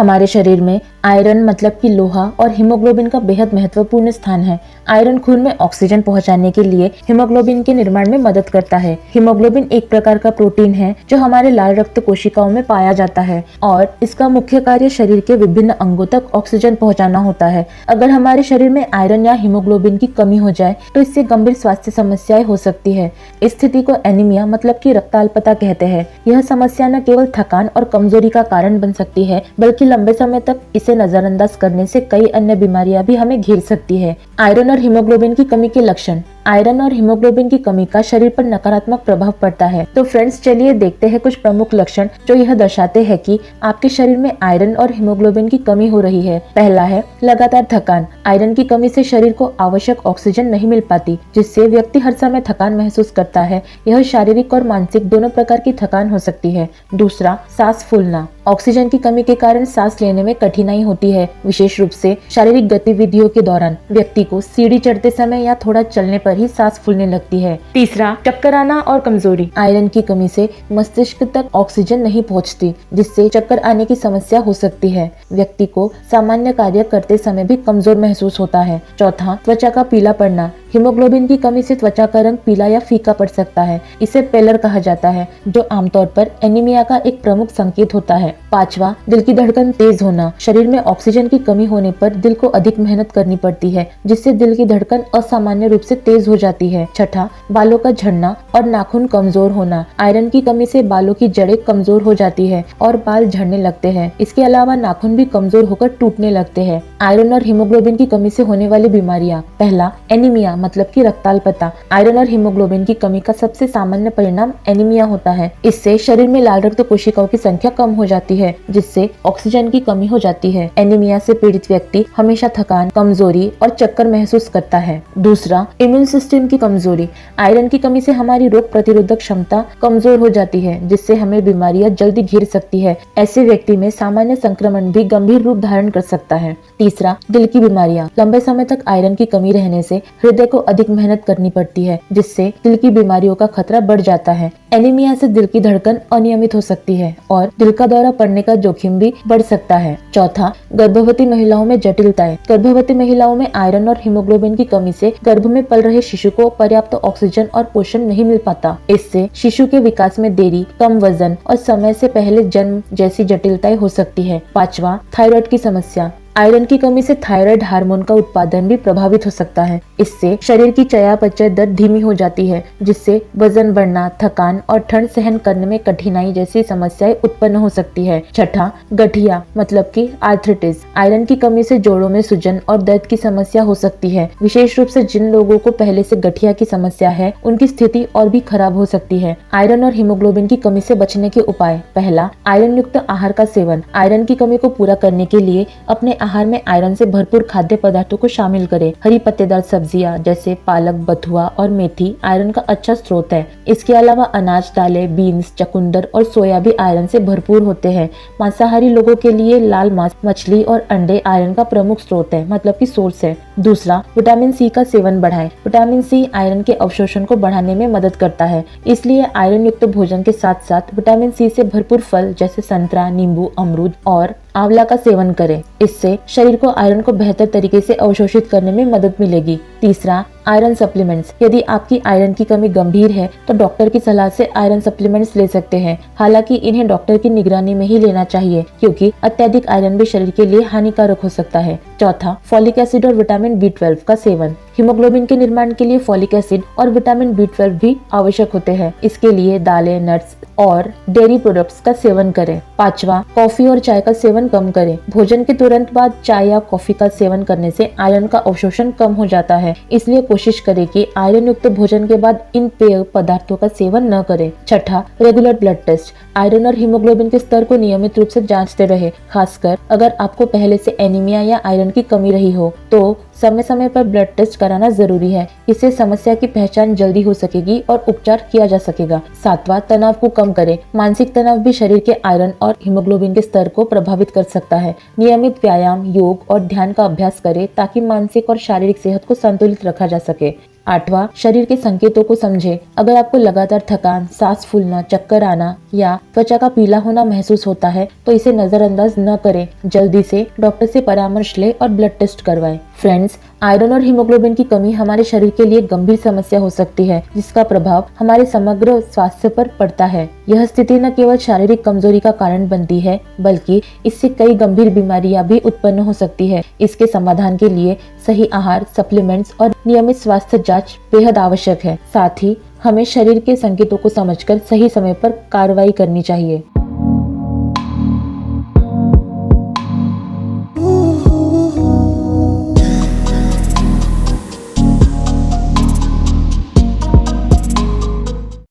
हमारे शरीर में आयरन मतलब कि लोहा और हीमोग्लोबिन का बेहद महत्वपूर्ण स्थान है। आयरन खून में ऑक्सीजन पहुंचाने के लिए हीमोग्लोबिन के निर्माण में मदद करता है। हीमोग्लोबिन एक प्रकार का प्रोटीन है जो हमारे लाल रक्त कोशिकाओं में पाया जाता है और इसका मुख्य कार्य शरीर के विभिन्न अंगों तक ऑक्सीजन पहुंचाना होता है। अगर हमारे शरीर में आयरन या हीमोग्लोबिन की कमी हो जाए तो इससे गंभीर स्वास्थ्य समस्याएं हो सकती है। इस स्थिति को एनीमिया मतलब कि रक्ताल्पता कहते हैं। यह समस्या न केवल थकान और कमजोरी का कारण बन सकती है बल्कि लंबे समय तक इसे नजरअंदाज करने से कई अन्य बीमारियां भी हमें घेर सकती है। आयरन और हीमोग्लोबिन की कमी के लक्षण। आयरन और हीमोग्लोबिन की कमी का शरीर पर नकारात्मक प्रभाव पड़ता है। तो फ्रेंड्स, चलिए देखते हैं कुछ प्रमुख लक्षण जो यह दर्शाते हैं कि आपके शरीर में आयरन और हीमोग्लोबिन की कमी हो रही है। पहला है लगातार थकान। आयरन की कमी से शरीर को आवश्यक ऑक्सीजन नहीं मिल पाती, जिससे व्यक्ति हर समय थकान महसूस करता है। यह शारीरिक और मानसिक दोनों प्रकार की थकान हो सकती है। दूसरा, सांस फूलना। ऑक्सीजन की कमी के कारण सांस लेने में कठिनाई होती है, विशेष रूप से शारीरिक गतिविधियों के दौरान। व्यक्ति को सीढ़ी चढ़ते समय या थोड़ा चलने पर ही सांस फूलने लगती है। तीसरा, चक्कर आना और कमजोरी। आयरन की कमी से मस्तिष्क तक ऑक्सीजन नहीं पहुंचती, जिससे चक्कर आने की समस्या हो सकती है। व्यक्ति को सामान्य कार्य करते समय भी कमजोर महसूस होता है। चौथा, त्वचा का पीला पड़ना। हीमोग्लोबिन की कमी से त्वचा का रंग पीला या फीका पड़ सकता है। इसे पेलर कहा जाता है, जो आमतौर पर एनीमिया का एक प्रमुख संकेत होता है। पांचवा, दिल की धड़कन तेज होना। शरीर में ऑक्सीजन की कमी होने पर दिल को अधिक मेहनत करनी पड़ती है, जिससे दिल की धड़कन असामान्य रूप से तेज हो जाती है। छठा, बालों का झड़ना और नाखून कमजोर होना। आयरन की कमी से बालों की जड़ें कमजोर हो जाती है और बाल झड़ने लगते हैं। इसके अलावा नाखून भी कमजोर होकर टूटने लगते हैं। आयरन और हीमोग्लोबिन की कमी से होने वाली बीमारियां। पहला, एनीमिया मतलब कि रक्ताल्पता। आयरन और हीमोग्लोबिन की कमी का सबसे सामान्य परिणाम एनीमिया होता है। इससे शरीर में लाल रक्त कोशिकाओं की संख्या कम हो जाती है, जिससे ऑक्सीजन की कमी हो जाती है। एनीमिया से पीड़ित व्यक्ति हमेशा थकान, कमजोरी और चक्कर महसूस करता है। दूसरा, इम्यून सिस्टम की कमजोरी। आयरन की कमी से हमारी रोग प्रतिरोधक क्षमता कमजोर हो जाती है, जिससे हमें बीमारियां जल्दी घेर सकती है। ऐसे व्यक्ति में सामान्य संक्रमण भी गंभीर रूप धारण कर सकता है। तीसरा, दिल की बीमारियां। लंबे समय तक आयरन की कमी रहने से हृदय को अधिक मेहनत करनी पड़ती है, जिससे दिल की बीमारियों का खतरा बढ़ जाता है। एनीमिया से दिल की धड़कन अनियमित हो सकती है और दिल का दौरा पड़ने का जोखिम भी बढ़ सकता है। चौथा, गर्भवती महिलाओं में जटिलताएं। गर्भवती महिलाओं में आयरन और हीमोग्लोबिन की कमी से गर्भ में पल रहे शिशु को पर्याप्त ऑक्सीजन और पोषण नहीं मिल पाता। इससे शिशु के विकास में देरी, कम वजन और समय से पहले जन्म जैसी जटिलताएं हो सकती है। पांचवा, थायराइड की समस्या। आयरन की कमी से थायराइड हार्मोन का उत्पादन भी प्रभावित हो सकता है। इससे शरीर की चयापचय दर धीमी हो जाती है, जिससे वजन बढ़ना, थकान और ठंड सहन करने में कठिनाई जैसी समस्याएं उत्पन्न हो सकती है। छठा, गठिया मतलब कि आर्थराइटिस। आयरन की कमी से जोड़ों में सूजन और दर्द की समस्या हो सकती है। विशेष रूप से जिन लोगों को पहले से गठिया की समस्या है, उनकी स्थिति और भी खराब हो सकती है। आयरन और हीमोग्लोबिन की कमी से बचने के उपाय। पहला, आयरन युक्त आहार का सेवन। आयरन की कमी को पूरा करने के लिए अपने आहार में आयरन से भरपूर खाद्य पदार्थों को शामिल करें। हरी पत्तेदार सब्जियां जैसे पालक, बथुआ और मेथी आयरन का अच्छा स्रोत है। इसके अलावा अनाज, दालें, बीन्स, चकुंदर और सोया भी आयरन से भरपूर होते हैं। मांसाहारी लोगों के लिए लाल मांस, मछली और अंडे आयरन का प्रमुख स्रोत है, मतलब कि सोर्स है। दूसरा, विटामिन सी का सेवन बढ़ाएं। विटामिन सी आयरन के अवशोषण को बढ़ाने में मदद करता है, इसलिए आयरन युक्त भोजन के साथ साथ विटामिन सी से भरपूर फल जैसे संतरा, नींबू, अमरूद और आंवला का सेवन करें। इससे शरीर को आयरन को बेहतर तरीके से अवशोषित करने में मदद मिलेगी। तीसरा, आयरन सप्लीमेंट्स। यदि आपकी आयरन की कमी गंभीर है तो डॉक्टर की सलाह से आयरन सप्लीमेंट्स ले सकते हैं। हालांकि इन्हें डॉक्टर की निगरानी में ही लेना चाहिए, क्योंकि अत्यधिक आयरन भी शरीर के लिए हानिकारक हो सकता है। चौथा, फॉलिक एसिड और विटामिन B12 का सेवन। हीमोग्लोबिन के निर्माण के लिए फॉलिक एसिड और विटामिन B12 भी आवश्यक होते हैं। इसके लिए दालें, नट्स और डेयरी प्रोडक्ट्स का सेवन करें। पांचवा, कॉफी और चाय का सेवन कम करें। भोजन के तुरंत बाद चाय या कॉफी का सेवन करने से आयरन का अवशोषण कम हो जाता है, इसलिए कोशिश करें कि आयरन युक्त भोजन के बाद इन पेय पदार्थों का सेवन न करें। छठा, रेगुलर ब्लड टेस्ट। आयरन और हीमोग्लोबिन के स्तर को नियमित रूप से जांचते रहे, खासकर अगर आपको पहले से एनीमिया या आयरन की कमी रही हो तो समय समय पर ब्लड टेस्ट कराना जरूरी है। इससे समस्या की पहचान जल्दी हो सकेगी और उपचार किया जा सकेगा। सातवां, तनाव को कम करें। मानसिक तनाव भी शरीर के आयरन और हीमोग्लोबिन के स्तर को प्रभावित कर सकता है। नियमित व्यायाम, योग और ध्यान का अभ्यास करें ताकि मानसिक और शारीरिक सेहत को संतुलित रखा जा सके। 8वां, शरीर के संकेतों को समझे। अगर आपको लगातार थकान, सांस फूलना, चक्कर आना या त्वचा का पीला होना महसूस होता है तो इसे नजरअंदाज न करें। जल्दी से डॉक्टर से परामर्श ले और ब्लड टेस्ट करवाएं। फ्रेंड्स, आयरन और हीमोग्लोबिन की कमी हमारे शरीर के लिए गंभीर समस्या हो सकती है, जिसका प्रभाव हमारे समग्र स्वास्थ्य पर पड़ता है। यह स्थिति न केवल शारीरिक कमजोरी का कारण बनती है, बल्कि इससे कई गंभीर बीमारियां भी उत्पन्न हो सकती है। इसके समाधान के लिए सही आहार, सप्लीमेंट्स और नियमित स्वास्थ्य जांच बेहद आवश्यक है। साथ ही हमें शरीर के संकेतों को समझकर सही समय पर कार्रवाई करनी चाहिए।